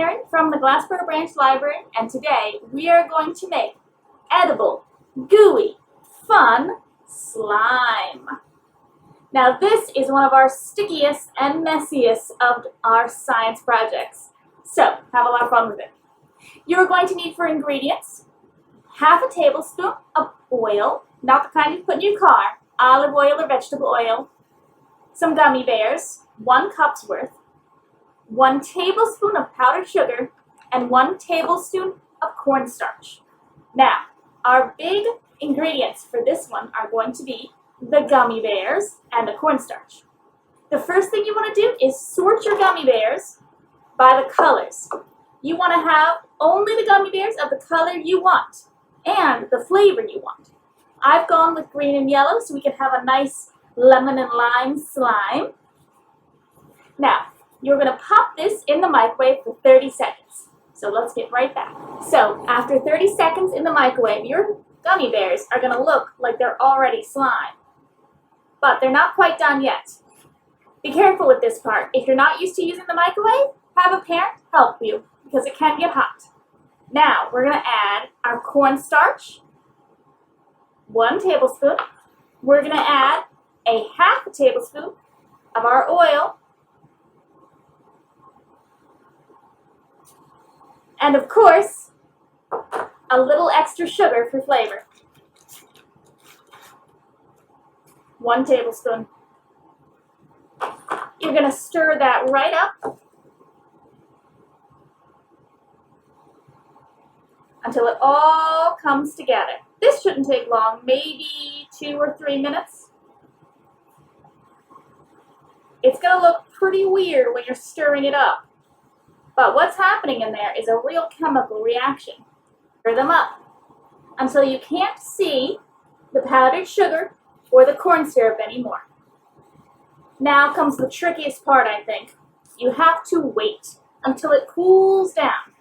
Karen from the Gloucester Branch Library, and today we are going to make edible, gooey, fun slime. Now this is one of our stickiest and messiest of our science projects, so have a lot of fun with it. You're going to need for ingredients half a tablespoon of oil, not the kind you put in your car, olive oil or vegetable oil, some gummy bears, 1 cup's worth, 1 tablespoon of powdered sugar, and 1 tablespoon of cornstarch. Now, our big ingredients for this one are going to be the gummy bears and the cornstarch. The first thing you want to do is sort your gummy bears by the colors. You want to have only the gummy bears of the color you want and the flavor you want. I've gone with green and yellow so we can have a nice lemon and lime slime. Now, you're going to pop this in the microwave for 30 seconds. So let's get right back. So after 30 seconds in the microwave, your gummy bears are going to look like they're already slime. But they're not quite done yet. Be careful with this part. If you're not used to using the microwave, have a parent help you because it can get hot. Now we're going to add our cornstarch, 1 tablespoon. We're going to add a half a tablespoon of our oil. And of course, a little extra sugar for flavor. 1 tablespoon. You're going to stir that right up until it all comes together. This shouldn't take long, maybe 2 or 3 minutes. It's going to look pretty weird when you're stirring it up. But what's happening in there is a real chemical reaction. Stir them up until you can't see the powdered sugar or the corn syrup anymore. Now comes the trickiest part, I think. You have to wait until it cools down.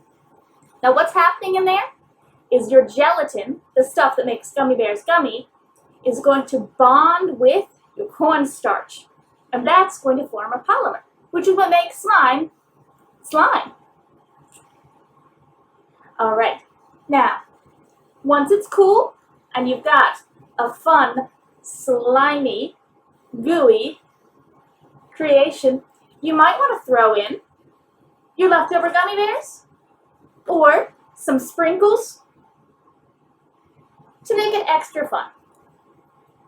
Now what's happening in there is your gelatin, the stuff that makes gummy bears gummy, is going to bond with your cornstarch. And that's going to form a polymer, which is what makes slime. All right, now, once it's cool and you've got a fun, slimy, gooey creation, you might want to throw in your leftover gummy bears or some sprinkles to make it extra fun.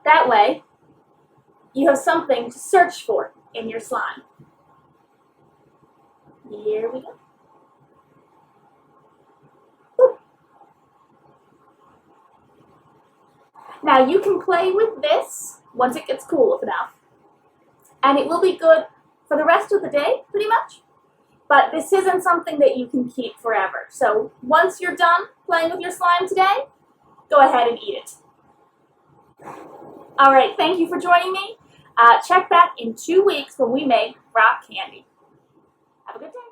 That way, you have something to search for in your slime. Here we go. Ooh. Now you can play with this once it gets cool enough, and it will be good for the rest of the day, pretty much. But this isn't something that you can keep forever. So once you're done playing with your slime today, go ahead and eat it. All right, thank you for joining me. Check back in 2 weeks when we make rock candy. Have a good day.